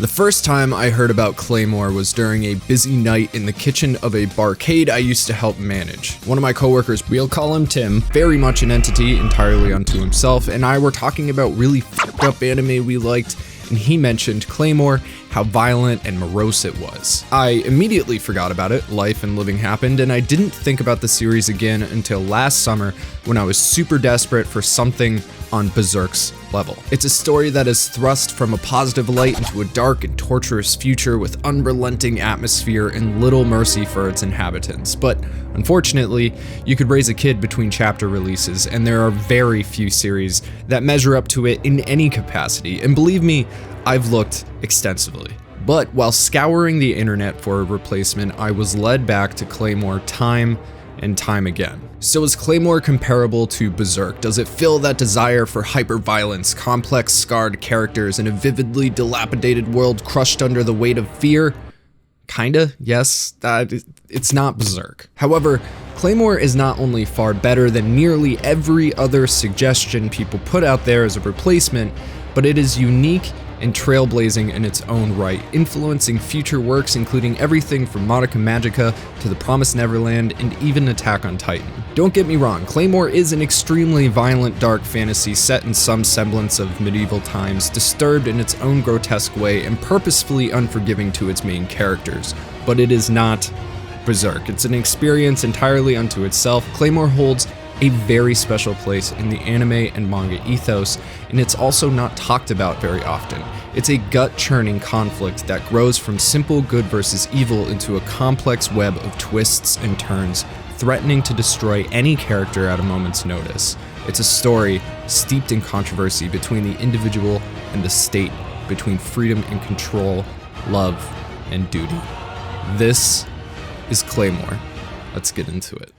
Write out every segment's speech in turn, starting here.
The first time I heard about Claymore was during a busy night in the kitchen of a barcade I used to help manage. One of my coworkers, we'll call him Tim, very much an entity entirely unto himself, and I were talking about really fucked up anime we liked, and he mentioned Claymore, how violent and morose it was. I immediately forgot about it, life and living happened, and I didn't think about the series again until last summer when I was super desperate for something on Berserk's level. It's a story that is thrust from a positive light into a dark and torturous future with unrelenting atmosphere and little mercy for its inhabitants. But unfortunately, you could raise a kid between chapter releases, and there are very few series that measure up to it in any capacity, and believe me, I've looked extensively. But while scouring the internet for a replacement, I was led back to Claymore time and time again. So is Claymore comparable to Berserk? Does it fill that desire for hyper-violence, complex scarred characters, and a vividly dilapidated world crushed under the weight of fear? Kinda, yes. It's not Berserk. However, Claymore is not only far better than nearly every other suggestion people put out there as a replacement, but it is unique and trailblazing in its own right, influencing future works including everything from Madoka Magica to the Promised Neverland and even Attack on Titan. Don't get me wrong, Claymore is an extremely violent dark fantasy set in some semblance of medieval times, disturbed in its own grotesque way and purposefully unforgiving to its main characters, but it is not Berserk. It's an experience entirely unto itself. Claymore holds a very special place in the anime and manga ethos, and it's also not talked about very often. It's a gut-churning conflict that grows from simple good versus evil into a complex web of twists and turns, threatening to destroy any character at a moment's notice. It's a story steeped in controversy between the individual and the state, between freedom and control, love and duty. This is Claymore. Let's get into it.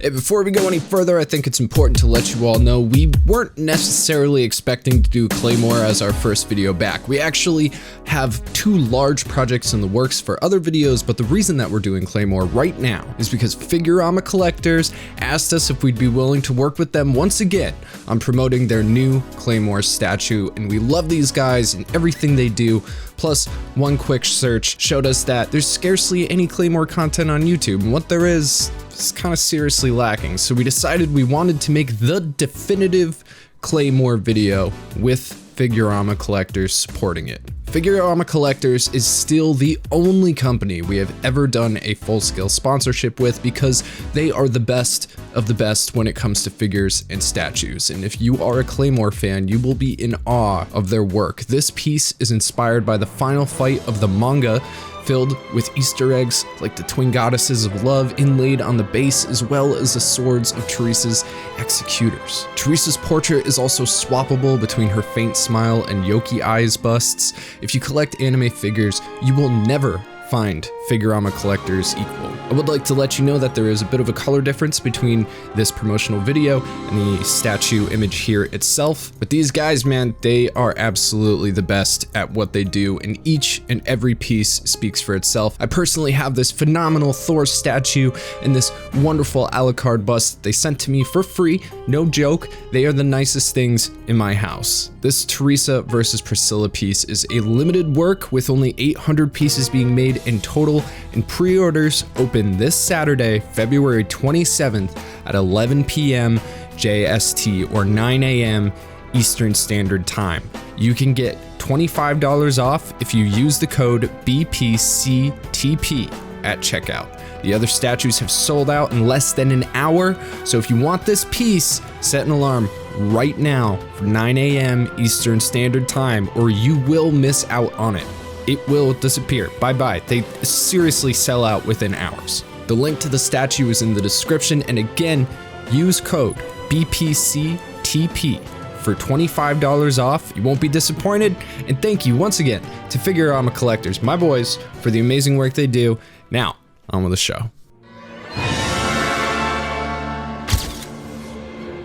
Before we go any further, I think it's important to let you all know we weren't necessarily expecting to do Claymore as our first video back. We actually have two large projects in the works for other videos, but the reason that we're doing Claymore right now is because Figurama Collectors asked us if we'd be willing to work with them once again on promoting their new Claymore statue, and we love these guys and everything they do. Plus, one quick search showed us that there's scarcely any Claymore content on YouTube, and what there is kind of seriously lacking. So we decided we wanted to make the definitive Claymore video with Figurama Collectors supporting it. Figurama Collectors is still the only company we have ever done a full-scale sponsorship with because they are the best of the best when it comes to figures and statues. And if you are a Claymore fan, you will be in awe of their work. This piece is inspired by the final fight of the manga, filled with Easter eggs like the twin goddesses of love inlaid on the base, as well as the swords of Teresa's executors. Teresa's portrait is also swappable between her faint smile and Yoki eyes busts. If you collect anime figures, you will never find Figurama Collectors equal. I would like to let you know that there is a bit of a color difference between this promotional video and the statue image here itself, but these guys, man, they are absolutely the best at what they do, and each and every piece speaks for itself. I personally have this phenomenal Thor statue and this wonderful Alucard bust they sent to me for free, no joke. They are the nicest things in my house. This Teresa versus Priscilla piece is a limited work with only 800 pieces being made in total, and pre-orders open this Saturday, February 27th at 11 p.m. JST or 9 a.m. Eastern Standard Time. You can get $25 off if you use the code BPCTP at checkout. The other statues have sold out in less than an hour, so if you want this piece, set an alarm right now for 9 a.m. Eastern Standard Time, or you will miss out on it. It will disappear. Bye-bye. They seriously sell out within hours. The link to the statue is in the description, and again, use code BPCTP for $25 off. You won't be disappointed, and thank you once again to Figurama Collectors, my boys, for the amazing work they do. Now, on with the show.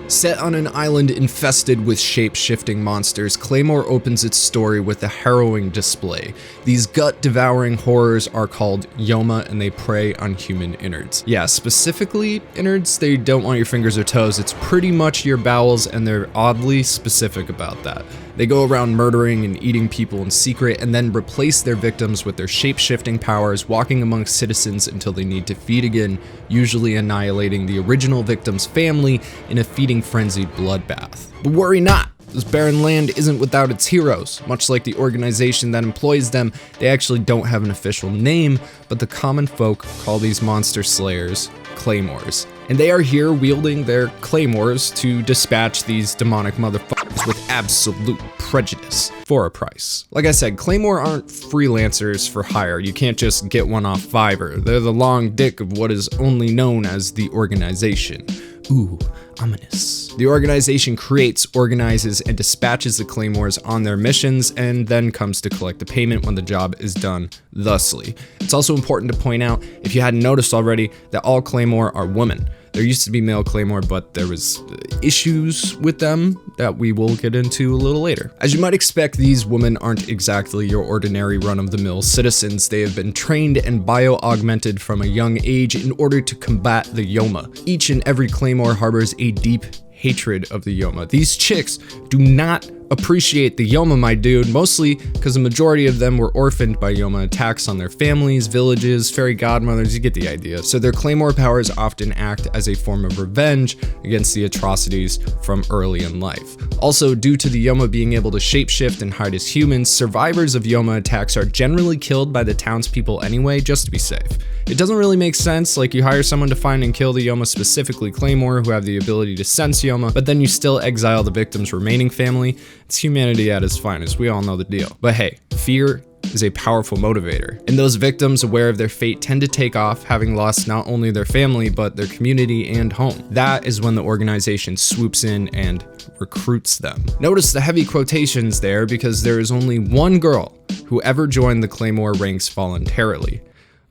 Set on an island infested with shape-shifting monsters, Claymore opens its story with a harrowing display. These gut-devouring horrors are called Yoma, and they prey on human innards. Yeah, specifically innards. They don't want your fingers or toes. It's pretty much your bowels, and they're oddly specific about that. They go around murdering and eating people in secret, and then replace their victims with their shape-shifting powers, walking amongst citizens until they need to feed again, usually annihilating the original victim's family in a feeding frenzied bloodbath. But worry not! This barren land isn't without its heroes. Much like the organization that employs them, they actually don't have an official name, but the common folk call these monster slayers Claymores. And they are here wielding their claymores to dispatch these demonic motherfuckers with absolute prejudice for a price. Like I said, Claymore aren't freelancers for hire. You can't just get one off Fiverr. They're the long dick of what is only known as the organization. Ooh, ominous. The organization creates, organizes, and dispatches the Claymores on their missions, and then comes to collect the payment when the job is done thusly. It's also important to point out, if you hadn't noticed already, that all Claymore are women. There used to be male Claymore, but there was issues with them that we will get into a little later. As you might expect, these women aren't exactly your ordinary run-of-the-mill citizens. They have been trained and bio-augmented from a young age in order to combat the Yoma. Each and every Claymore harbors a deep hatred of the Yoma. These chicks do not appreciate the Yoma, my dude, mostly because the majority of them were orphaned by Yoma attacks on their families, villages, fairy godmothers, you get the idea. So their Claymore powers often act as a form of revenge against the atrocities from early in life. Also, due to the Yoma being able to shapeshift and hide as humans, survivors of Yoma attacks are generally killed by the townspeople anyway, just to be safe. It doesn't really make sense, like you hire someone to find and kill the Yoma, specifically Claymore, who have the ability to sense Yoma, but then you still exile the victim's remaining family. It's humanity at its finest, we all know the deal. But hey, fear is a powerful motivator, and those victims aware of their fate tend to take off, having lost not only their family, but their community and home. That is when the organization swoops in and recruits them. Notice the heavy quotations there, because there is only one girl who ever joined the Claymore ranks voluntarily,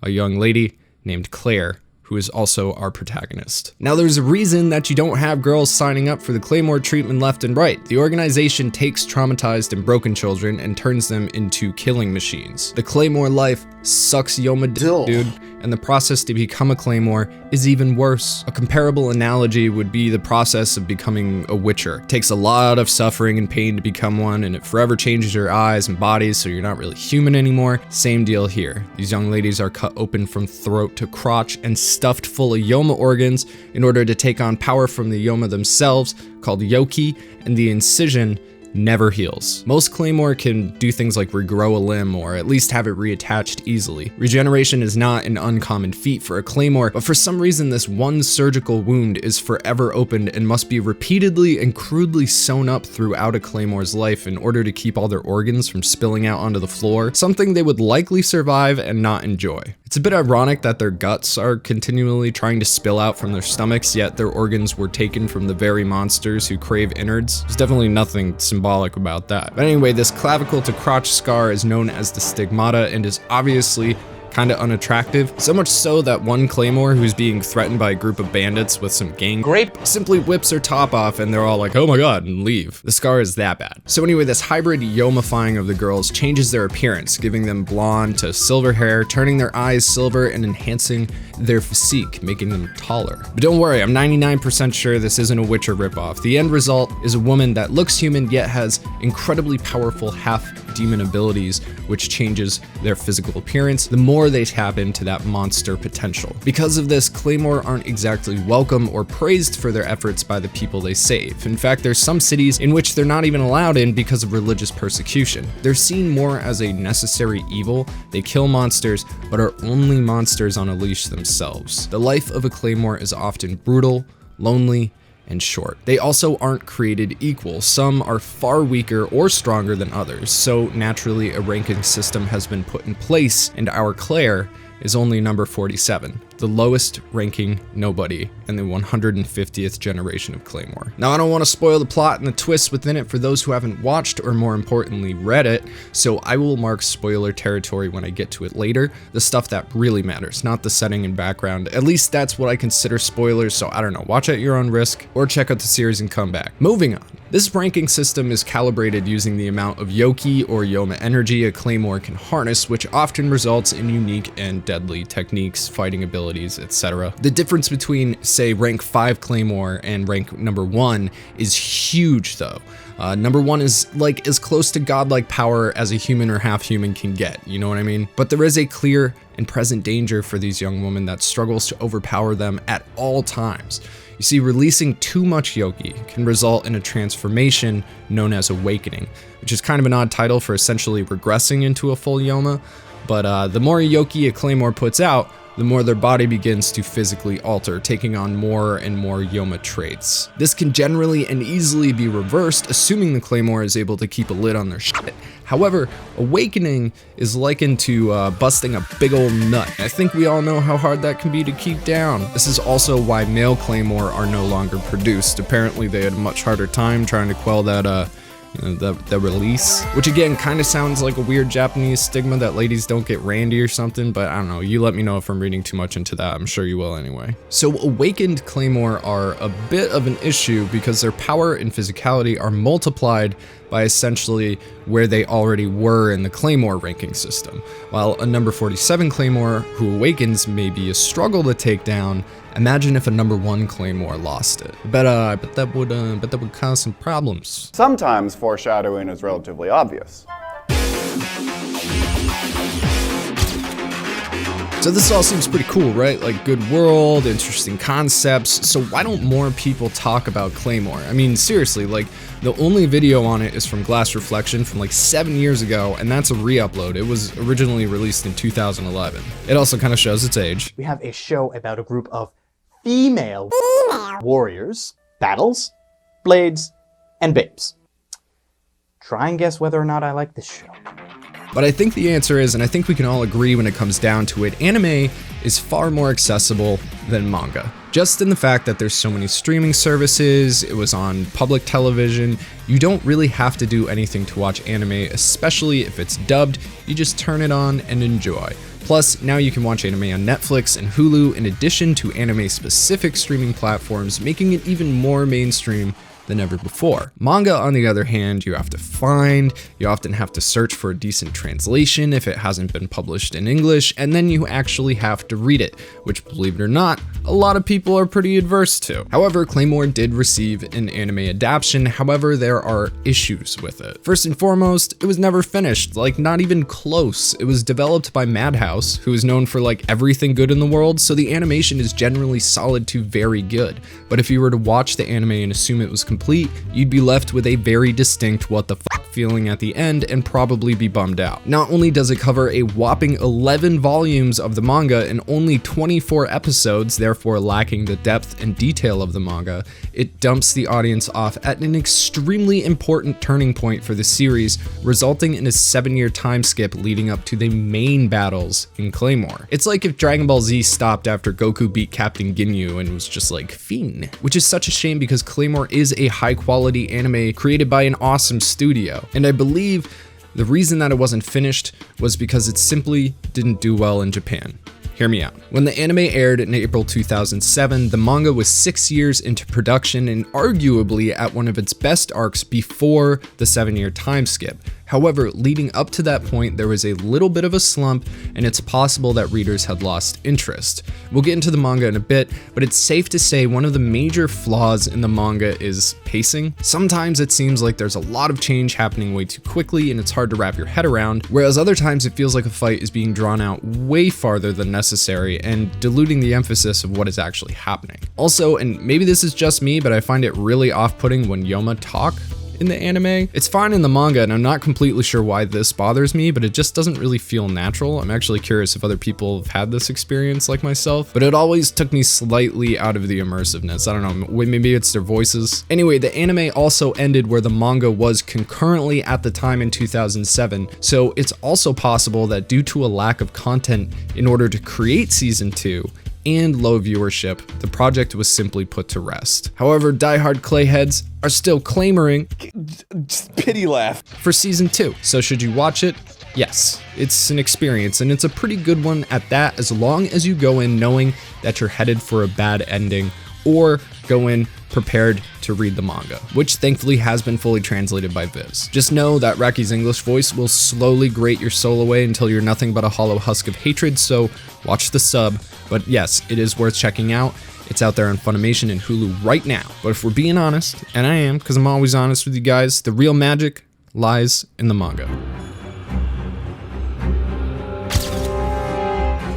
a young lady named Clare, who is also our protagonist. Now, there's a reason that you don't have girls signing up for the Claymore treatment left and right. The organization takes traumatized and broken children and turns them into killing machines. The Claymore life sucks Yoma dude, and the process to become a Claymore is even worse. A comparable analogy would be the process of becoming a witcher. It takes a lot of suffering and pain to become one, and it forever changes your eyes and bodies, so you're not really human anymore. Same deal here. These young ladies are cut open from throat to crotch and stuffed full of Yoma organs in order to take on power from the Yoma themselves, called Yoki, and the incision never heals. Most Claymore can do things like regrow a limb or at least have it reattached easily. Regeneration is not an uncommon feat for a Claymore, but for some reason this one surgical wound is forever opened and must be repeatedly and crudely sewn up throughout a Claymore's life in order to keep all their organs from spilling out onto the floor, something they would likely survive and not enjoy. It's a bit ironic that their guts are continually trying to spill out from their stomachs, yet their organs were taken from the very monsters who crave innards. There's definitely nothing symbolic about that. But anyway, this clavicle to crotch scar is known as the stigmata and is obviously kind of unattractive, so much so that one Claymore who's being threatened by a group of bandits with some gang rape simply whips her top off and they're all like, oh my god, and leave. The scar is that bad. So anyway, this hybrid Yomifying of the girls changes their appearance, giving them blonde to silver hair, turning their eyes silver and enhancing their physique, making them taller. But don't worry, I'm 99% sure this isn't a Witcher ripoff. The end result is a woman that looks human yet has incredibly powerful half-demon abilities, which changes their physical appearance the more they tap into that monster potential. Because of this, Claymore aren't exactly welcome or praised for their efforts by the people they save. In fact, there's some cities in which they're not even allowed in because of religious persecution. They're seen more as a necessary evil. They kill monsters, but are only monsters on a leash themselves. The life of a Claymore is often brutal, lonely, and short. They also aren't created equal. Some are far weaker or stronger than others, so naturally a ranking system has been put in place, and our Clare is only number 47, the lowest ranking nobody in the 150th generation of Claymore. Now, I don't want to spoil the plot and the twists within it for those who haven't watched or more importantly read it, so I will mark spoiler territory when I get to it later, the stuff that really matters, not the setting and background. At least that's what I consider spoilers, so I don't know, watch at your own risk or check out the series and come back. Moving on. This ranking system is calibrated using the amount of Yoki or Yoma energy a Claymore can harness, which often results in unique and deadly techniques, fighting abilities, etc. The difference between, say, rank 5 Claymore and rank number 1 is huge though. Number 1 is like as close to godlike power as a human or half human can get, you know what I mean? But there is a clear and present danger for these young women that struggles to overpower them at all times. You see, releasing too much Yoki can result in a transformation known as awakening, which is kind of an odd title for essentially regressing into a full Yoma, but the more Yoki a Claymore puts out, the more their body begins to physically alter, taking on more and more Yoma traits. This can generally and easily be reversed, assuming the Claymore is able to keep a lid on their shit. However, awakening is likened to busting a big old nut. I think we all know how hard that can be to keep down. This is also why male Claymore are no longer produced. Apparently they had a much harder time trying to quell that the release, which again kind of sounds like a weird Japanese stigma that ladies don't get randy or something, but I don't know, you let me know if I'm reading too much into that. I'm sure you will anyway. So awakened Claymore are a bit of an issue because their power and physicality are multiplied by essentially where they already were in the Claymore ranking system. While a number 47 Claymore who awakens may be a struggle to take down, imagine if a number 1 Claymore lost it. I bet that would cause some problems. Sometimes foreshadowing is relatively obvious. So this all seems pretty cool, right? Like good world, interesting concepts. So why don't more people talk about Claymore? I mean, seriously, like the only video on it is from Glass Reflection from like 7 years ago, and that's a re-upload. It was originally released in 2011. It also kind of shows its age. We have a show about a group of female warriors, battles, blades, and babes. Try and guess whether or not I like this show. But I think the answer is, and I think we can all agree when it comes down to it, anime is far more accessible than manga. Just in the fact that there's so many streaming services, it was on public television, you don't really have to do anything to watch anime, especially if it's dubbed, you just turn it on and enjoy. Plus, now you can watch anime on Netflix and Hulu in addition to anime-specific streaming platforms, making it even more mainstream than ever before. Manga, on the other hand, you have to find, you often have to search for a decent translation if it hasn't been published in English, and then you actually have to read it, which, believe it or not, a lot of people are pretty adverse to. However, Claymore did receive an anime adaptation, however, there are issues with it. First and foremost, it was never finished, like not even close. It was developed by Madhouse, who is known for like everything good in the world, so the animation is generally solid to very good. But if you were to watch the anime and assume it was complete, you'd be left with a very distinct what the fuck feeling at the end and probably be bummed out. Not only does it cover a whopping 11 volumes of the manga and only 24 episodes, therefore lacking the depth and detail of the manga, it dumps the audience off at an extremely important turning point for the series, resulting in a 7-year time skip leading up to the main battles in Claymore. It's like if Dragon Ball Z stopped after Goku beat Captain Ginyu and was just like, fiend. Which is such a shame because Claymore is a high quality anime created by an awesome studio. And I believe the reason that it wasn't finished was because it simply didn't do well in Japan. Hear me out. When the anime aired in April 2007, the manga was 6 years into production and arguably at one of its best arcs before the 7-year time skip. However, leading up to that point, there was a little bit of a slump, and it's possible that readers had lost interest. We'll get into the manga in a bit, but it's safe to say one of the major flaws in the manga is pacing. Sometimes it seems like there's a lot of change happening way too quickly, and it's hard to wrap your head around, whereas other times it feels like a fight is being drawn out way farther than necessary and diluting the emphasis of what is actually happening. Also, and maybe this is just me, but I find it really off-putting when Yoma talk. in the anime. It's fine in the manga, and I'm not completely sure why this bothers me, but it just doesn't really feel natural. I'm actually curious if other people have had this experience like myself, but it always took me slightly out of the immersiveness. I don't know, maybe it's their voices. Anyway, the anime also ended where the manga was concurrently at the time in 2007, so it's also possible that due to a lack of content in order to create season 2, and low viewership, the project was simply put to rest. However, diehard Clay heads are still clamoring Just pity laugh. for season 2. So should you watch it? Yes, it's an experience, and it's a pretty good one at that, as long as you go in knowing that you're headed for a bad ending, or go in prepared to read the manga, which thankfully has been fully translated by Viz. Just know that Raki's English voice will slowly grate your soul away until you're nothing but a hollow husk of hatred, so watch the sub. But yes, it is worth checking out. It's out there on Funimation and Hulu right now. But if we're being honest, and I am, because I'm always honest with you guys, the real magic lies in the manga.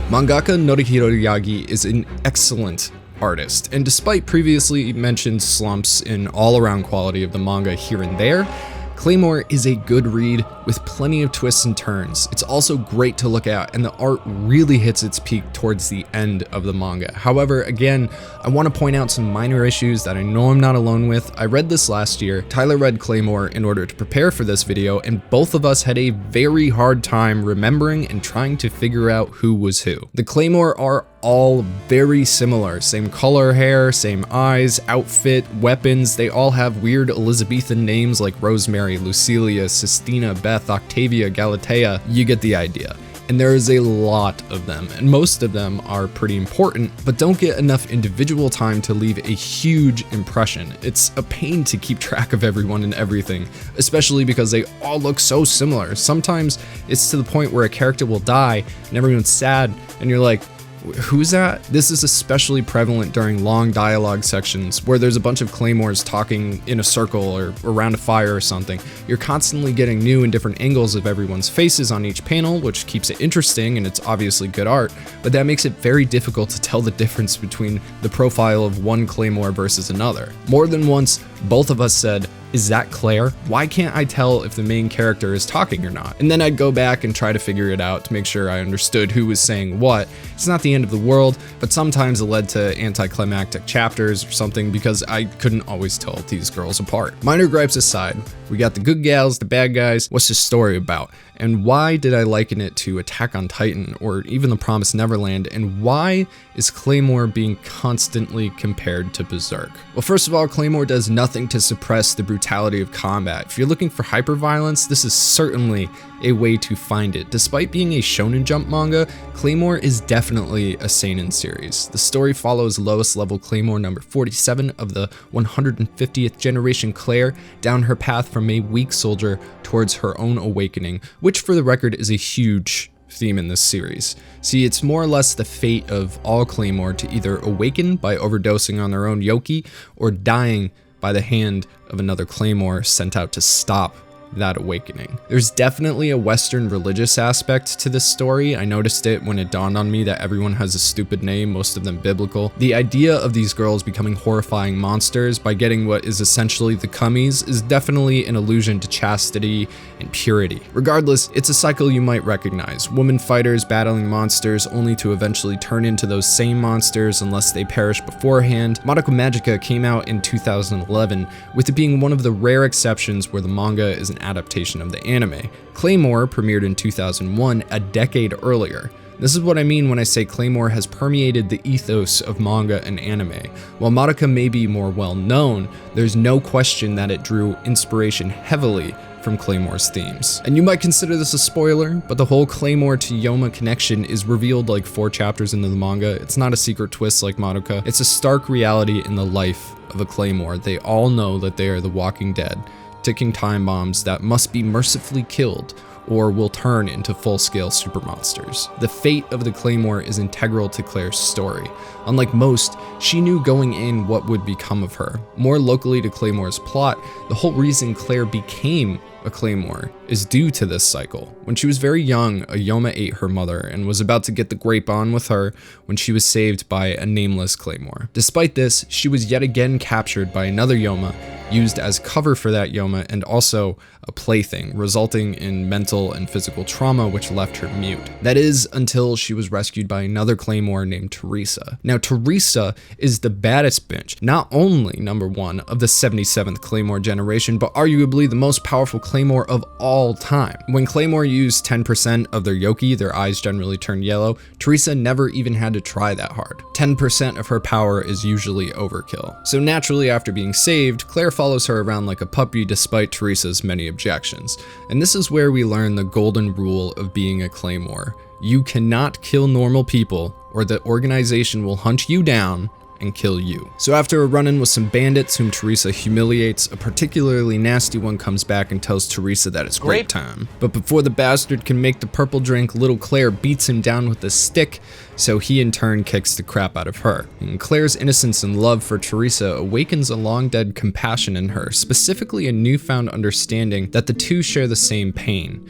Mangaka Norihiro Yagi is an excellent artist, and despite previously mentioned slumps in all-around quality of the manga here and there, Claymore is a good read with plenty of twists and turns. It's also great to look at, and the art really hits its peak towards the end of the manga. However, again, I want to point out some minor issues that I know I'm not alone with. I read this last year. Tyler read Claymore in order to prepare for this video, and both of us had a very hard time remembering and trying to figure out who was who. The Claymore are all very similar. Same color hair, same eyes, outfit, weapons. They all have weird Elizabethan names like Rosemary, Lucilia, Sistina, Beth, Octavia, Galatea. You get the idea. And there is a lot of them, and most of them are pretty important, but don't get enough individual time to leave a huge impression. It's a pain to keep track of everyone and everything, especially because they all look so similar. Sometimes it's to the point where a character will die and everyone's sad, and you're like, who's that? This is especially prevalent during long dialogue sections where there's a bunch of claymores talking in a circle or around a fire or something. You're constantly getting new and different angles of everyone's faces on each panel, which keeps it interesting, and it's obviously good art, but that makes it very difficult to tell the difference between the profile of one claymore versus another. More than once, both of us said, "Is that Clare? Why can't I tell if the main character is talking or not?" And then I'd go back and try to figure it out to make sure I understood who was saying what. It's not the end of the world, but sometimes it led to anticlimactic chapters or something because I couldn't always tell these girls apart. Minor gripes aside, we got the good gals, the bad guys. What's this story about? And why did I liken it to Attack on Titan or even the Promised Neverland? And why is Claymore being constantly compared to Berserk? Well, first of all, Claymore does nothing to suppress the brutality of combat. If you're looking for hyperviolence, this is certainly a way to find it. Despite being a Shonen Jump manga, Claymore is definitely a seinen series. The story follows lowest level Claymore number 47 of the 150th generation Clare down her path from a weak soldier towards her own awakening, which for the record is a huge theme in this series. See, it's more or less the fate of all Claymore to either awaken by overdosing on their own yoki or dying by the hand of another Claymore sent out to stop that awakening. There's definitely a Western religious aspect to this story. I noticed it when it dawned on me that everyone has a stupid name, most of them biblical. The idea of these girls becoming horrifying monsters by getting what is essentially the cummies is definitely an allusion to chastity and purity. Regardless, it's a cycle you might recognize. Women fighters battling monsters only to eventually turn into those same monsters unless they perish beforehand. Madoka Magica came out in 2011, with it being one of the rare exceptions where the manga is an adaptation of the anime. Claymore premiered in 2001, a decade earlier. This is what I mean when I say Claymore has permeated the ethos of manga and anime. While Madoka may be more well known, there's no question that it drew inspiration heavily from Claymore's themes. And you might consider this a spoiler, but the whole Claymore to Yoma connection is revealed like 4 chapters into the manga. It's not a secret twist like Madoka. It's a stark reality in the life of a Claymore. They all know that they are the walking dead, ticking time bombs that must be mercifully killed or will turn into full-scale super monsters. The fate of the Claymore is integral to Clare's story. Unlike most, she knew going in what would become of her. More locally to Claymore's plot, the whole reason Clare became a Claymore is due to this cycle. When she was very young, a Yoma ate her mother and was about to get the grape on with her when she was saved by a nameless Claymore. Despite this, she was yet again captured by another Yoma used as cover for that Yoma, and also a plaything, resulting in mental and physical trauma which left her mute. That is, until she was rescued by another Claymore named Teresa. Now, Teresa is the baddest bitch, not only number 1 of the 77th Claymore generation, but arguably the most powerful Claymore of all time. When Claymore use 10% of their Yoki, their eyes generally turn yellow. Teresa never even had to try that hard. 10% of her power is usually overkill. So naturally, after being saved, Clare follows her around like a puppy despite Teresa's many objections. And this is where we learn the golden rule of being a Claymore. You cannot kill normal people, or the organization will hunt you down and kill you. So after a run-in with some bandits whom Teresa humiliates, a particularly nasty one comes back and tells Teresa that it's great time. But before the bastard can make the purple drink, little Clare beats him down with a stick, so he in turn kicks the crap out of her. And Clare's innocence and love for Teresa awakens a long-dead compassion in her, specifically a newfound understanding that the two share the same pain.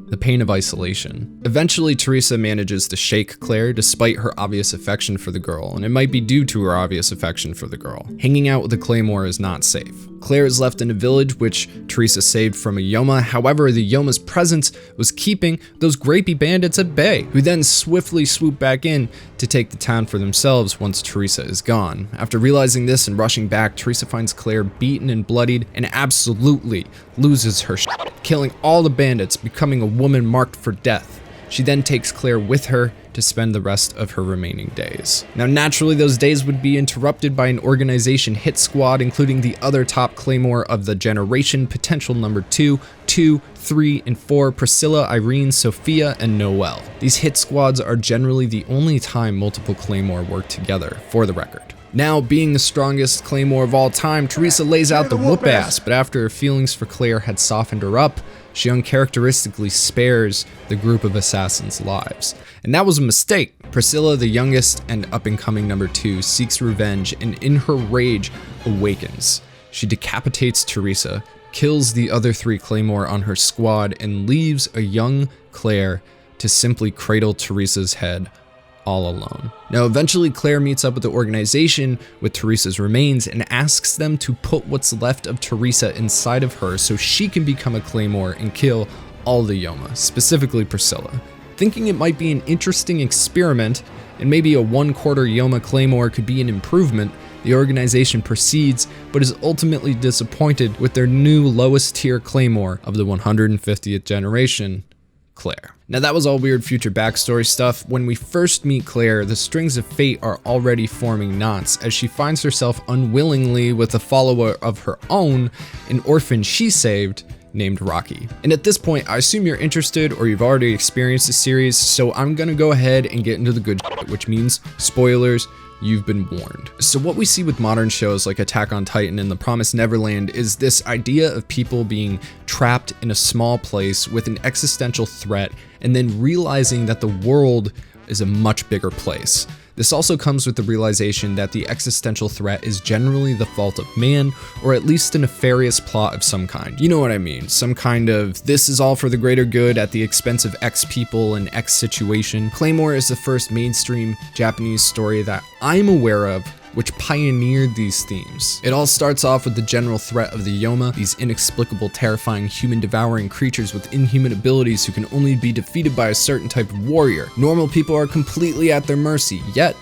The pain of isolation. Eventually, Teresa manages to shake Clare despite her obvious affection for the girl, and it might be due to her obvious affection for the girl. Hanging out with the Claymore is not safe. Clare is left in a village which Teresa saved from a Yoma. However, the Yoma's presence was keeping those grapey bandits at bay, who then swiftly swoop back in to take the town for themselves once Teresa is gone. After realizing this and rushing back, Teresa finds Clare beaten and bloodied and absolutely loses her shit, killing all the bandits, becoming a woman marked for death. She then takes Clare with her to spend the rest of her remaining days. Now, naturally, those days would be interrupted by an organization hit squad, including the other top Claymore of the generation, potential number 2, 3, and 4, Priscilla, Irene, Sophia, and Noelle. These hit squads are generally the only time multiple Claymore work together, for the record. Now, being the strongest Claymore of all time, Teresa lays out the whoop ass, but after her feelings for Clare had softened her up, she uncharacteristically spares the group of assassins' lives. And that was a mistake. Priscilla, the youngest and up-and-coming number 2, seeks revenge and in her rage awakens. She decapitates Teresa, kills the other 3 Claymore on her squad, and leaves a young Clare to simply cradle Teresa's head all alone. Now, eventually Clare meets up with the organization with Teresa's remains and asks them to put what's left of Teresa inside of her so she can become a Claymore and kill all the Yoma, specifically Priscilla. Thinking it might be an interesting experiment and maybe a 1/4 Yoma Claymore could be an improvement, the organization proceeds, but is ultimately disappointed with their new lowest tier Claymore of the 150th generation, Clare. Now, that was all weird future backstory stuff. When we first meet Clare, the strings of fate are already forming knots as she finds herself unwillingly with a follower of her own, an orphan she saved named Raki. And at this point, I assume you're interested or you've already experienced the series, so I'm gonna go ahead and get into the good shit, which means spoilers. You've been warned. So what we see with modern shows like Attack on Titan and The Promised Neverland is this idea of people being trapped in a small place with an existential threat and then realizing that the world is a much bigger place. This also comes with the realization that the existential threat is generally the fault of man, or at least a nefarious plot of some kind. You know what I mean? Some kind of, this is all for the greater good at the expense of X people and X situation. Claymore is the first mainstream Japanese story that I'm aware of which pioneered these themes. It all starts off with the general threat of the Yoma, these inexplicable, terrifying, human-devouring creatures with inhuman abilities who can only be defeated by a certain type of warrior. Normal people are completely at their mercy, yet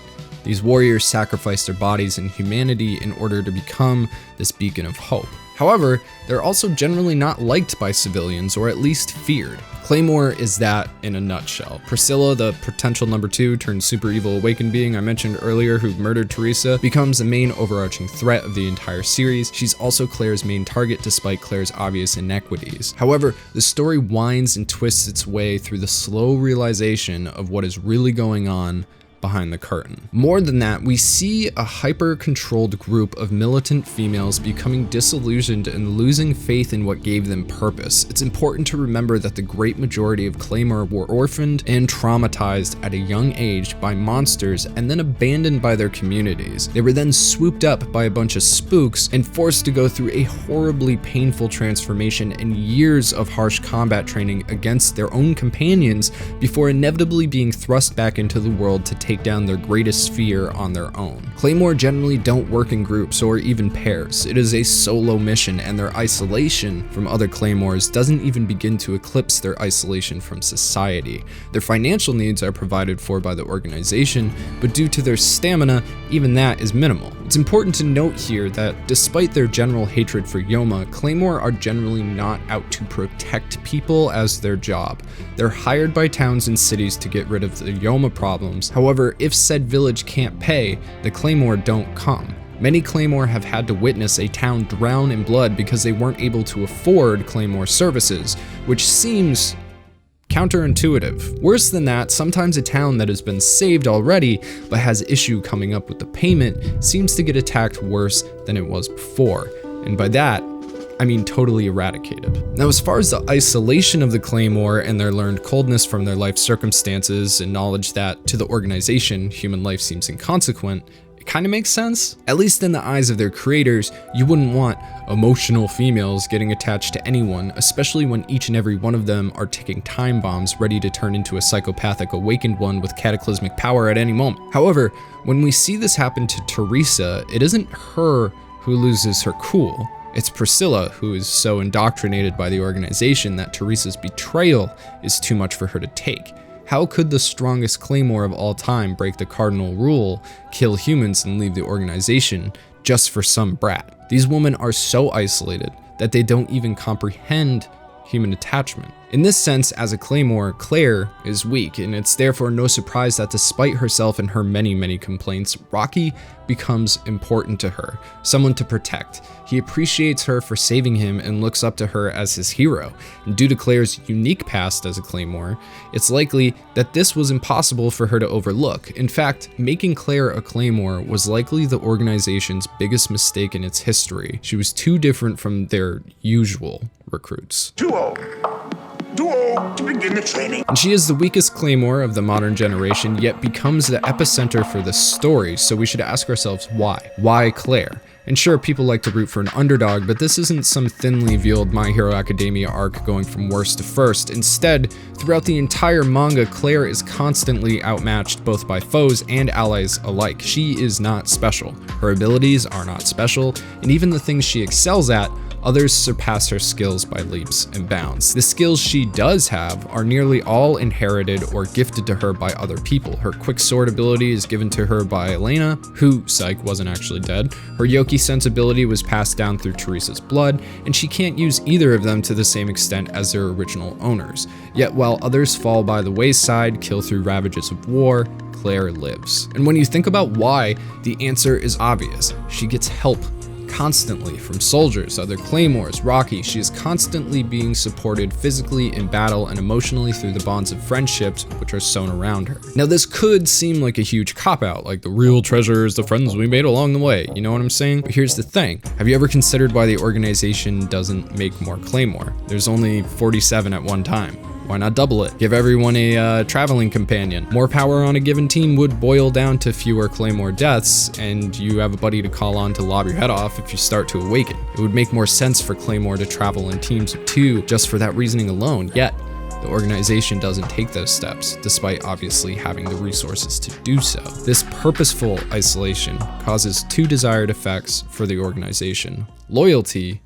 these warriors sacrifice their bodies and humanity in order to become this beacon of hope. However, they're also generally not liked by civilians, or at least feared. Claymore is that in a nutshell. Priscilla, the potential number 2 turned super evil awakened being I mentioned earlier who murdered Teresa, becomes the main overarching threat of the entire series. She's also Clare's main target despite Clare's obvious inequities. However, the story winds and twists its way through the slow realization of what is really going on behind the curtain. More than that, we see a hyper-controlled group of militant females becoming disillusioned and losing faith in what gave them purpose. It's important to remember that the great majority of Claymore were orphaned and traumatized at a young age by monsters and then abandoned by their communities. They were then swooped up by a bunch of spooks and forced to go through a horribly painful transformation and years of harsh combat training against their own companions before inevitably being thrust back into the world to take take down their greatest fear on their own. Claymore generally don't work in groups or even pairs. It is a solo mission, and their isolation from other Claymores doesn't even begin to eclipse their isolation from society. Their financial needs are provided for by the organization, but due to their stamina, even that is minimal. It's important to note here that despite their general hatred for Yoma, Claymore are generally not out to protect people as their job. They're hired by towns and cities to get rid of the Yoma problems. However, if said village can't pay, the Claymore don't come. Many Claymore have had to witness a town drown in blood because they weren't able to afford Claymore services, which seems counterintuitive. Worse than that, sometimes a town that has been saved already but has issue coming up with the payment seems to get attacked worse than it was before. And by that, I mean totally eradicated. Now, as far as the isolation of the Claymore and their learned coldness from their life circumstances and knowledge that to the organization, human life seems inconsequent, it kind of makes sense. At least in the eyes of their creators, you wouldn't want emotional females getting attached to anyone, especially when each and every one of them are ticking time bombs ready to turn into a psychopathic awakened one with cataclysmic power at any moment. However, when we see this happen to Teresa, it isn't her who loses her cool. It's Priscilla who is so indoctrinated by the organization that Teresa's betrayal is too much for her to take. How could the strongest Claymore of all time break the cardinal rule, kill humans, and leave the organization just for some brat? These women are so isolated that they don't even comprehend human attachment. In this sense, as a Claymore, Clare is weak, and it's therefore no surprise that despite herself and her many complaints, Raki becomes important to her, someone to protect. He appreciates her for saving him and looks up to her as his hero. And due to Clare's unique past as a Claymore, it's likely that this was impossible for her to overlook. In fact, making Clare a Claymore was likely the organization's biggest mistake in its history. She was too different from their usual recruits. Duo to begin the training. And she is the weakest Claymore of the modern generation, yet becomes the epicenter for the story, so we should ask ourselves why? Why Clare? And sure, people like to root for an underdog, but this isn't some thinly veiled My Hero Academia arc going from worst to first. Instead, throughout the entire manga, Clare is constantly outmatched both by foes and allies alike. She is not special. Her abilities are not special, and even the things she excels at, others surpass her skills by leaps and bounds. The skills she does have are nearly all inherited or gifted to her by other people. Her quick sword ability is given to her by Elena, who, psych, wasn't actually dead. Her Yoki sense ability was passed down through Teresa's blood, and she can't use either of them to the same extent as their original owners. Yet while others fall by the wayside, kill through ravages of war, Clare lives. And when you think about why, the answer is obvious. She gets help constantly from soldiers, other Claymores, Raki. She is constantly being supported physically in battle and emotionally through the bonds of friendships which are sewn around her. Now, this could seem like a huge cop-out, like the real treasure is the friends we made along the way, you know what I'm saying? But here's the thing, have you ever considered why the organization doesn't make more Claymore? There's only 47 at one time. Why not double it? Give everyone a traveling companion. More power on a given team would boil down to fewer Claymore deaths, and you have a buddy to call on to lob your head off if you start to awaken. It would make more sense for Claymore to travel in teams of 2 just for that reasoning alone, yet the organization doesn't take those steps, despite obviously having the resources to do so. This purposeful isolation causes 2 desired effects for the organization: loyalty,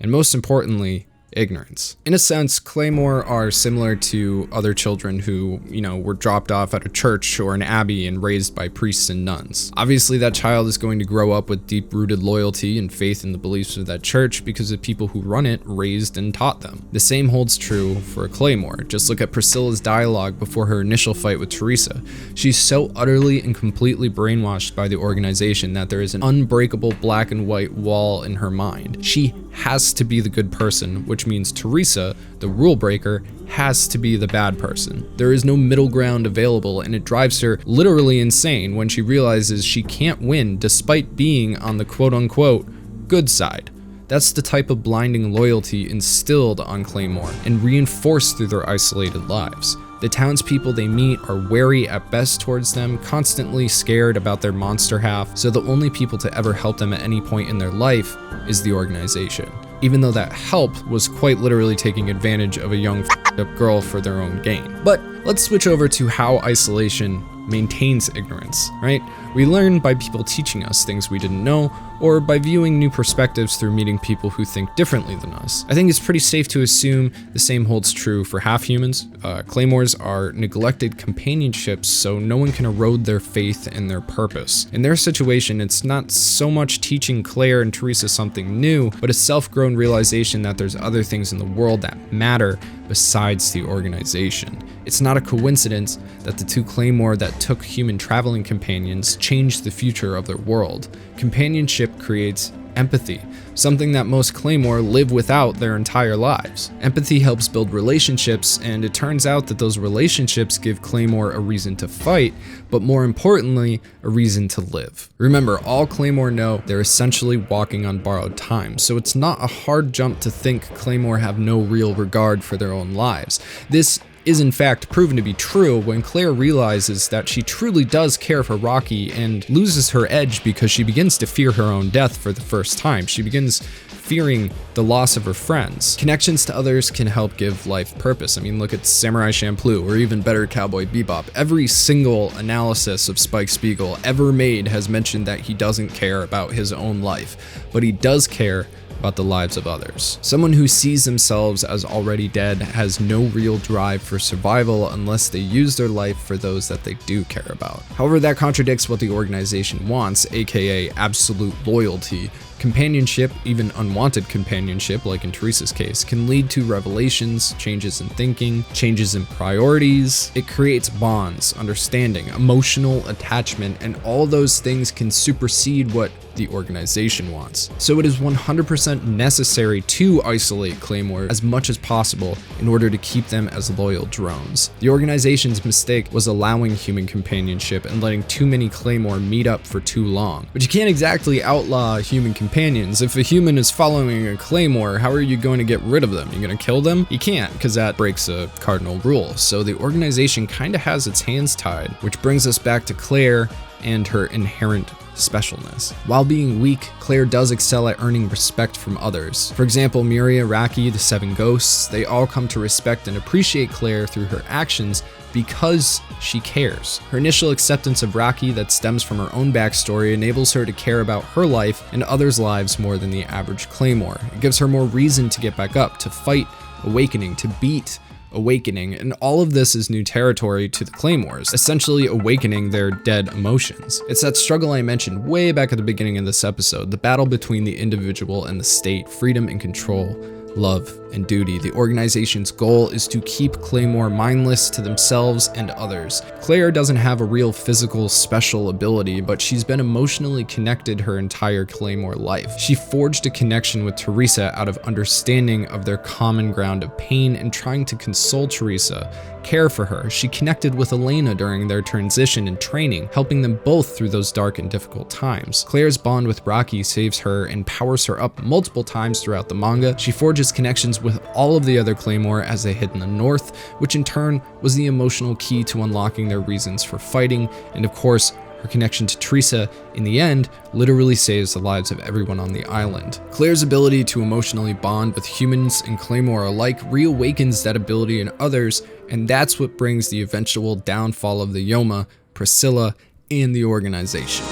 and most importantly, ignorance. In a sense, Claymore are similar to other children who, were dropped off at a church or an abbey and raised by priests and nuns. Obviously, that child is going to grow up with deep-rooted loyalty and faith in the beliefs of that church because the people who run it raised and taught them. The same holds true for a Claymore. Just look at Priscilla's dialogue before her initial fight with Teresa. She's so utterly and completely brainwashed by the organization that there is an unbreakable black and white wall in her mind. She has to be the good person, which means Teresa, the rule breaker, has to be the bad person. There is no middle ground available, and it drives her literally insane when she realizes she can't win despite being on the quote-unquote good side. That's the type of blinding loyalty instilled on Claymore and reinforced through their isolated lives. The townspeople they meet are wary at best towards them, constantly scared about their monster half, so the only people to ever help them at any point in their life is the organization. Even though that help was quite literally taking advantage of a young f***ed up girl for their own gain. But let's switch over to how isolation maintains ignorance, right? We learn by people teaching us things we didn't know, or by viewing new perspectives through meeting people who think differently than us. I think it's pretty safe to assume the same holds true for half humans. Claymores are neglected companionships, so no one can erode their faith and their purpose. In their situation, it's not so much teaching Clare and Teresa something new, but a self-grown realization that there's other things in the world that matter besides the organization. It's not a coincidence that the two Claymore that took human traveling companions changed the future of their world. Companionship creates empathy, something that most Claymore live without their entire lives. Empathy helps build relationships, and it turns out that those relationships give Claymore a reason to fight, but more importantly, a reason to live. Remember, all Claymore know they're essentially walking on borrowed time, so it's not a hard jump to think Claymore have no real regard for their own lives. This is in fact proven to be true when Clare realizes that she truly does care for Raki and loses her edge because she begins to fear her own death for the first time. She begins fearing the loss of her friends. Connections to others can help give life purpose. I mean, look at Samurai Champloo, or even better, Cowboy Bebop. Every single analysis of Spike Spiegel ever made has mentioned that he doesn't care about his own life, but he does care about the lives of others. Someone who sees themselves as already dead has no real drive for survival unless they use their life for those that they do care about. However, that contradicts what the organization wants, aka absolute loyalty. Companionship, even unwanted companionship, like in Teresa's case, can lead to revelations, changes in thinking, changes in priorities. It creates bonds, understanding, emotional attachment, and all those things can supersede what the organization wants. So it is 100% necessary to isolate Claymore as much as possible in order to keep them as loyal drones. The organization's mistake was allowing human companionship and letting too many Claymore meet up for too long. But you can't exactly outlaw human companions. If a human is following a Claymore, how are you going to get rid of them? You're going to kill them? You can't, because that breaks a cardinal rule. So the organization kind of has its hands tied, which brings us back to Clare and her inherent specialness. While being weak, Clare does excel at earning respect from others. For example, Miria, Raki, the Seven Ghosts, they all come to respect and appreciate Clare through her actions because she cares. Her initial acceptance of Raki that stems from her own backstory enables her to care about her life and others' lives more than the average Claymore. It gives her more reason to get back up, to fight Awakening, to beat Awakening, and all of this is new territory to the Claymores, essentially awakening their dead emotions. It's that struggle I mentioned way back at the beginning of this episode, the battle between the individual and the state, freedom and control, love and duty. The organization's goal is to keep Claymore mindless to themselves and others. Clare doesn't have a real physical special ability, but she's been emotionally connected her entire Claymore life. She forged a connection with Teresa out of understanding of their common ground of pain and trying to console Teresa, care for her. She connected with Elena during their transition and training, helping them both through those dark and difficult times. Clare's bond with Raki saves her and powers her up multiple times throughout the manga. She forges connections with all of the other Claymore as they hid in the north, which in turn was the emotional key to unlocking their reasons for fighting, and of course, her connection to Teresa, in the end, literally saves the lives of everyone on the island. Clare's ability to emotionally bond with humans and Claymore alike reawakens that ability in others, and that's what brings the eventual downfall of the Yoma, Priscilla, and the organization.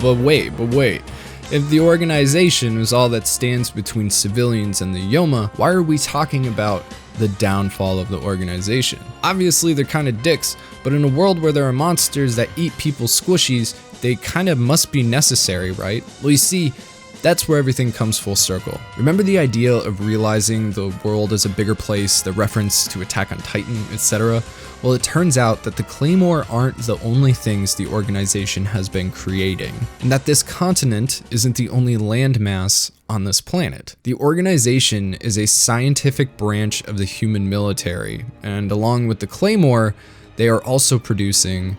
But wait. If the organization is all that stands between civilians and the Yoma, why are we talking about the downfall of the organization? Obviously, they're kind of dicks, but in a world where there are monsters that eat people's squishies, they kind of must be necessary, right? Well, you see, that's where everything comes full circle. Remember the idea of realizing the world is a bigger place, the reference to Attack on Titan, etc.? Well, it turns out that the Claymore aren't the only things the organization has been creating, and that this continent isn't the only landmass on this planet. The organization is a scientific branch of the human military, and along with the Claymore, they are also producing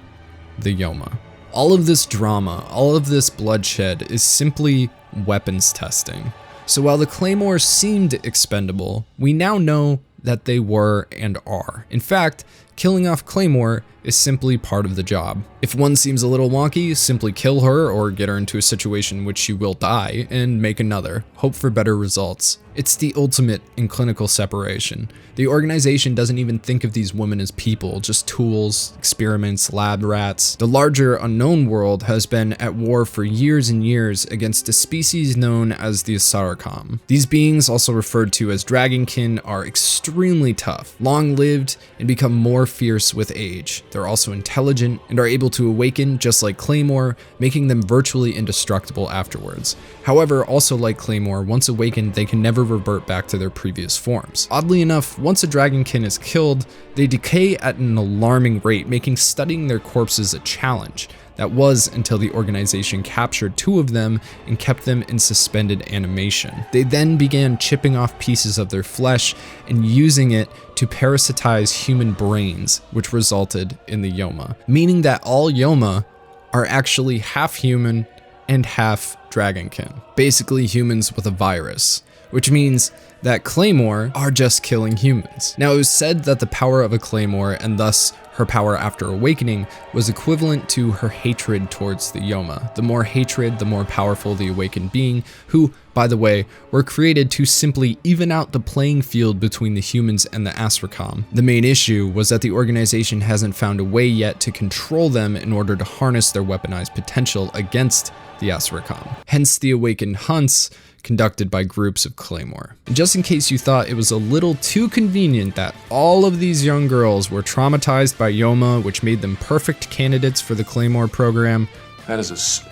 the Yoma. All of this drama, all of this bloodshed is simply weapons testing. So while the Claymore seemed expendable, we now know that they were and are. In fact, killing off Claymore is simply part of the job. If one seems a little wonky, simply kill her or get her into a situation in which she will die and make another. Hope for better results. It's the ultimate in clinical separation. The organization doesn't even think of these women as people, just tools, experiments, lab rats. The larger unknown world has been at war for years and years against a species known as the Asaracom. These beings, also referred to as dragonkin, are extremely tough, long-lived, and become more fierce with age. They're also intelligent and are able to awaken just like Claymore, making them virtually indestructible afterwards. However, also like Claymore, once awakened, they can never revert back to their previous forms. Oddly enough, once a dragonkin is killed, they decay at an alarming rate, making studying their corpses a challenge. That was until the organization captured 2 of them and kept them in suspended animation. They then began chipping off pieces of their flesh and using it to parasitize human brains, which resulted in the Yoma, meaning that all Yoma are actually half human and half dragonkin, basically humans with a virus, which means that Claymore are just killing humans. Now, it was said that the power of a Claymore, and thus her power after awakening, was equivalent to her hatred towards the Yoma. The more hatred, the more powerful the awakened being, who, by the way, were created to simply even out the playing field between the humans and the Asaracom. The main issue was that the organization hasn't found a way yet to control them in order to harness their weaponized potential against the Asaracom. Hence the awakened hunts conducted by groups of Claymore. And just in case you thought it was a little too convenient that all of these young girls were traumatized by Yoma, which made them perfect candidates for the Claymore program, That is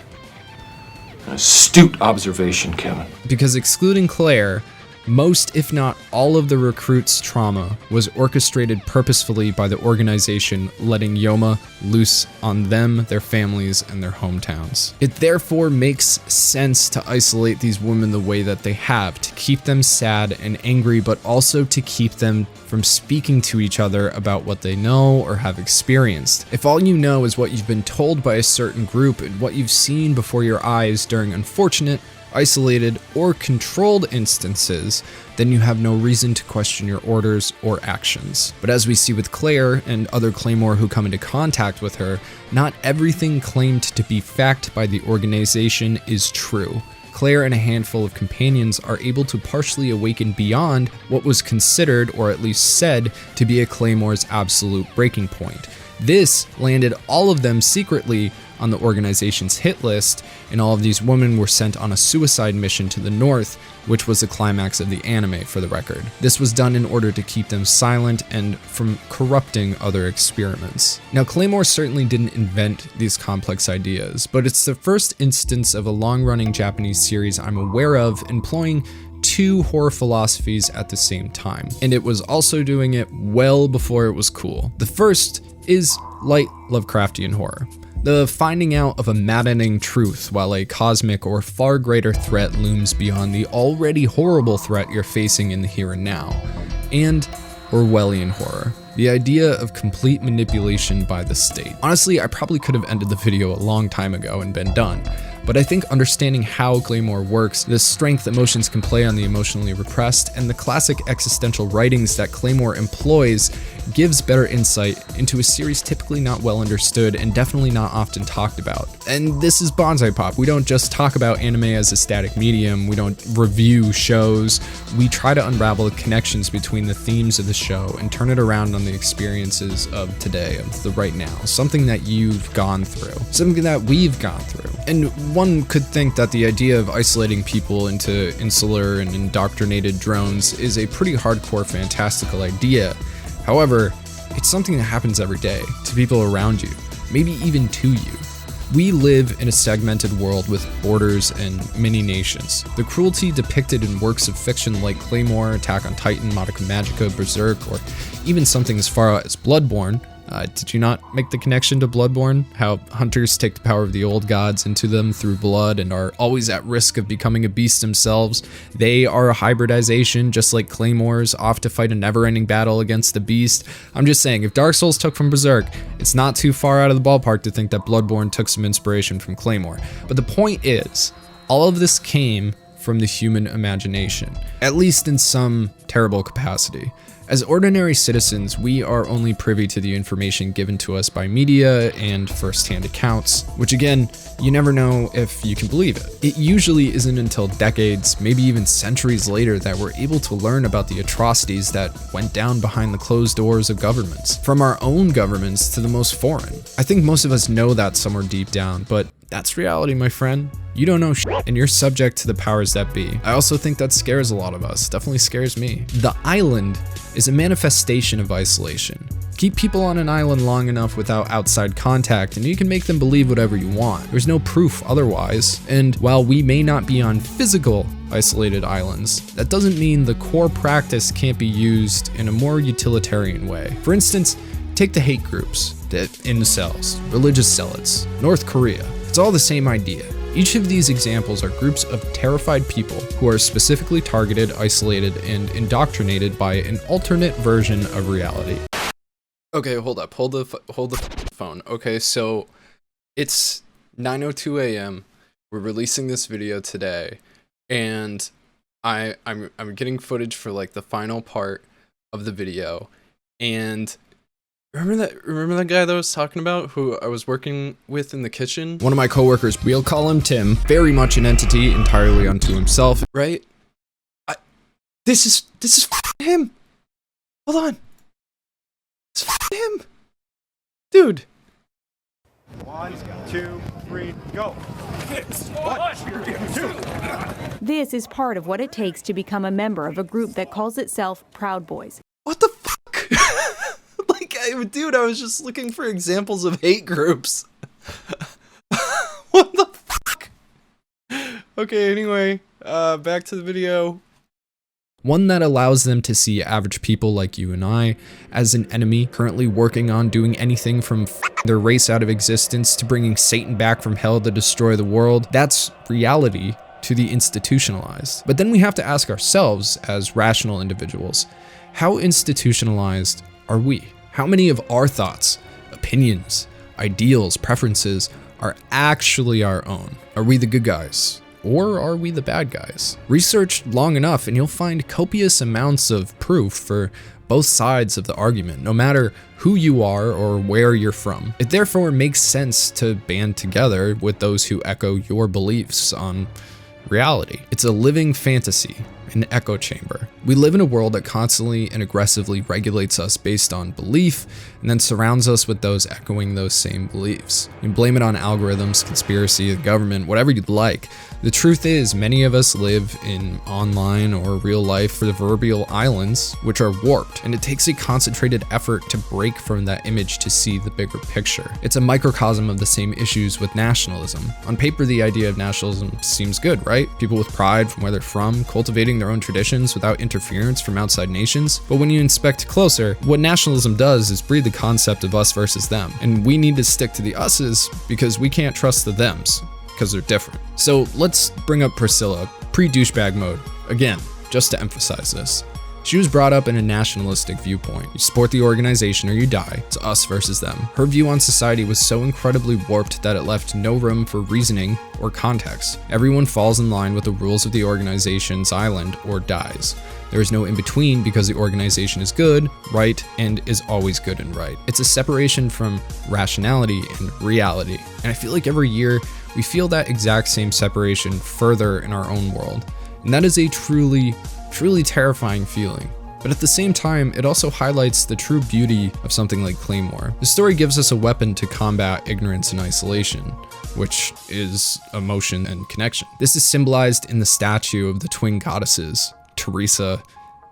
an astute observation, Kevin. because excluding Clare, most, if not all of the recruits' trauma was orchestrated purposefully by the organization letting Yoma loose on them, their families, and their hometowns. It therefore makes sense to isolate these women the way that they have, to keep them sad and angry, but also to keep them from speaking to each other about what they know or have experienced. If all you know is what you've been told by a certain group and what you've seen before your eyes during unfortunate, isolated, or controlled instances, then you have no reason to question your orders or actions. But as we see with Clare and other Claymore who come into contact with her, not everything claimed to be fact by the organization is true. Clare and a handful of companions are able to partially awaken beyond what was considered, or at least said, to be a Claymore's absolute breaking point. This landed all of them secretly on the organization's hit list, and all of these women were sent on a suicide mission to the north, which was the climax of the anime, for the record. This was done in order to keep them silent and from corrupting other experiments. Now, Claymore certainly didn't invent these complex ideas, but it's the first instance of a long-running Japanese series I'm aware of employing 2 horror philosophies at the same time, and it was also doing it well before it was cool. The first is light Lovecraftian horror, the finding out of a maddening truth while a cosmic or far greater threat looms beyond the already horrible threat you're facing in the here and now, and Orwellian horror, the idea of complete manipulation by the state. Honestly, I probably could have ended the video a long time ago and been done, but I think understanding how Claymore works, the strength emotions can play on the emotionally repressed, and the classic existential writings that Claymore employs gives better insight into a series typically not well understood and definitely not often talked about. And this is Bonsai Pop. We don't just talk about anime as a static medium, we don't review shows, we try to unravel the connections between the themes of the show and turn it around on the experiences of today, of the right now, something that you've gone through, something that we've gone through. And one could think that the idea of isolating people into insular and indoctrinated drones is a pretty hardcore fantastical idea. However, it's something that happens every day to people around you, maybe even to you. We live in a segmented world with borders and many nations. The cruelty depicted in works of fiction like Claymore, Attack on Titan, Madoka Magica, Berserk, or even something as far out as Bloodborne. Did you not make the connection to Bloodborne? How hunters take the power of the old gods into them through blood and are always at risk of becoming a beast themselves. They are a hybridization, just like Claymores, off to fight a never-ending battle against the beast. I'm just saying, if Dark Souls took from Berserk, it's not too far out of the ballpark to think that Bloodborne took some inspiration from Claymore. But the point is, all of this came from the human imagination, at least in some terrible capacity. As ordinary citizens, we are only privy to the information given to us by media and first-hand accounts, which again, you never know if you can believe it. It usually isn't until decades, maybe even centuries later, that we're able to learn about the atrocities that went down behind the closed doors of governments, from our own governments to the most foreign. I think most of us know that somewhere deep down, but that's reality, my friend. You don't know shit, and you're subject to the powers that be. I also think that scares a lot of us, definitely scares me. The island is a manifestation of isolation. Keep people on an island long enough without outside contact and you can make them believe whatever you want. There's no proof otherwise. And while we may not be on physical isolated islands, that doesn't mean the core practice can't be used in a more utilitarian way. For instance, take the hate groups, the incels, religious zealots, North Korea. It's all the same idea. Each of these examples are groups of terrified people who are specifically targeted, isolated, and indoctrinated by an alternate version of reality. Okay, hold up. Hold the phone. Okay, so it's 9:02 a.m. We're releasing this video today, and I'm getting footage for like the final part of the video. And remember that guy that I was talking about, who I was working with in the kitchen? One of my coworkers, we'll call him Tim, very much an entity entirely unto himself, right? This is him. Hold on. It's him. Dude. 1, 2, 3, go. This is part of what it takes to become a member of a group that calls itself Proud Boys. What the fuck? Dude, I was just looking for examples of hate groups. What the fuck? Okay, anyway, back to the video. One that allows them to see average people like you and I as an enemy, currently working on doing anything from their race out of existence to bringing Satan back from hell to destroy the world. That's reality to the institutionalized. But then we have to ask ourselves as rational individuals, how institutionalized are we? How many of our thoughts, opinions, ideals, preferences are actually our own? Are we the good guys? Or are we the bad guys? Research long enough and you'll find copious amounts of proof for both sides of the argument, no matter who you are or where you're from. It therefore makes sense to band together with those who echo your beliefs on reality. It's a living fantasy, an echo chamber. We live in a world that constantly and aggressively regulates us based on belief and then surrounds us with those echoing those same beliefs. You can blame it on algorithms, conspiracy, the government, whatever you'd like. The truth is, many of us live in online or real life proverbial islands, which are warped, and it takes a concentrated effort to break from that image to see the bigger picture. It's a microcosm of the same issues with nationalism. On paper, the idea of nationalism seems good, right? People with pride from where they're from, cultivating their own traditions without interference from outside nations. But when you inspect closer, what nationalism does is breed the concept of us versus them. And we need to stick to the us's because we can't trust the thems, because they're different. So let's bring up Priscilla, pre-douchebag mode, again, just to emphasize this. She was brought up in a nationalistic viewpoint. You support the organization or you die. It's us versus them. Her view on society was so incredibly warped that it left no room for reasoning or context. Everyone falls in line with the rules of the organization's island or dies. There is no in-between because the organization is good, right, and is always good and right. It's a separation from rationality and reality. And I feel like every year we feel that exact same separation further in our own world. And that is a truly terrifying feeling. But at the same time, it also highlights the true beauty of something like Claymore. The story gives us a weapon to combat ignorance and isolation, which is emotion and connection. This is symbolized in the statue of the twin goddesses, Teresa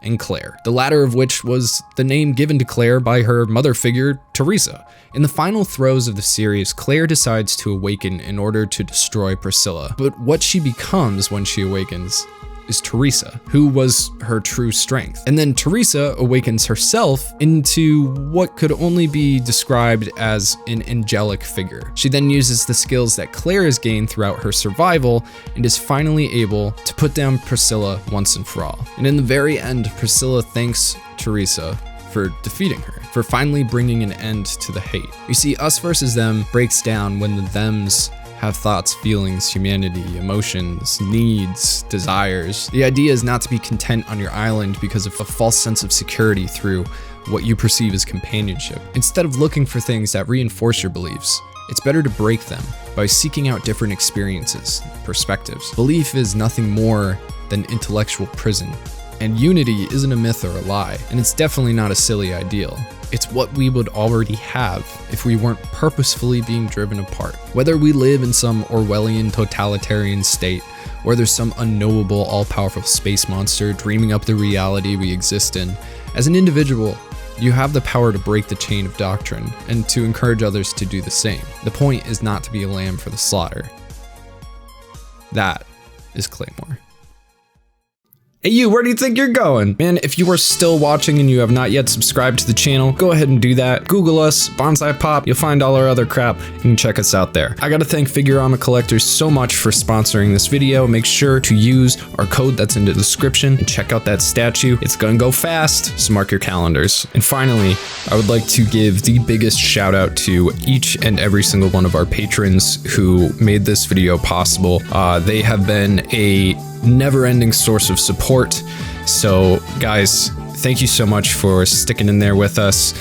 and Clare, the latter of which was the name given to Clare by her mother figure, Teresa. In the final throes of the series, Clare decides to awaken in order to destroy Priscilla. But what she becomes when she awakens is Teresa, who was her true strength. And then Teresa awakens herself into what could only be described as an angelic figure. She then uses the skills that Clare has gained throughout her survival and is finally able to put down Priscilla once and for all. And in the very end, Priscilla thanks Teresa for defeating her, for finally bringing an end to the hate. You see, us versus them breaks down when the thems have thoughts, feelings, humanity, emotions, needs, desires. The idea is not to be content on your island because of a false sense of security through what you perceive as companionship. Instead of looking for things that reinforce your beliefs, it's better to break them by seeking out different experiences, perspectives. Belief is nothing more than intellectual prison, and unity isn't a myth or a lie, and it's definitely not a silly ideal. It's what we would already have if we weren't purposefully being driven apart. Whether we live in some Orwellian totalitarian state, or there's some unknowable all-powerful space monster dreaming up the reality we exist in, as an individual, you have the power to break the chain of doctrine and to encourage others to do the same. The point is not to be a lamb for the slaughter. That is Claymore. Hey you, where do you think you're going? Man, if you are still watching and you have not yet subscribed to the channel, go ahead and do that. Google us, Bonsai Pop, you'll find all our other crap. You can check us out there. I gotta thank Figurama Collectors so much for sponsoring this video. Make sure to use our code that's in the description and check out that statue. It's gonna go fast, so mark your calendars. And finally, I would like to give the biggest shout out to each and every single one of our patrons who made this video possible. They have been a never-ending source of support. So guys, thank you so much for sticking in there with us.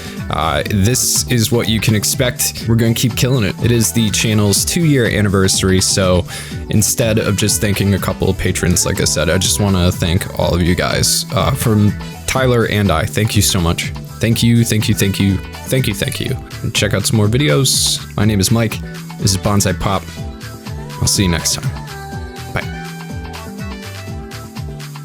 This is what you can expect. We're going to keep killing it. It is the channel's 2-year anniversary, so instead of just thanking a couple of patrons, like I said, I just want to thank all of you guys. From Tyler and I, thank you so much. Thank you, thank you, thank you, thank you, thank you. And check out some more videos. My name is Mike. This is Bonsai Pop. I'll see you next time.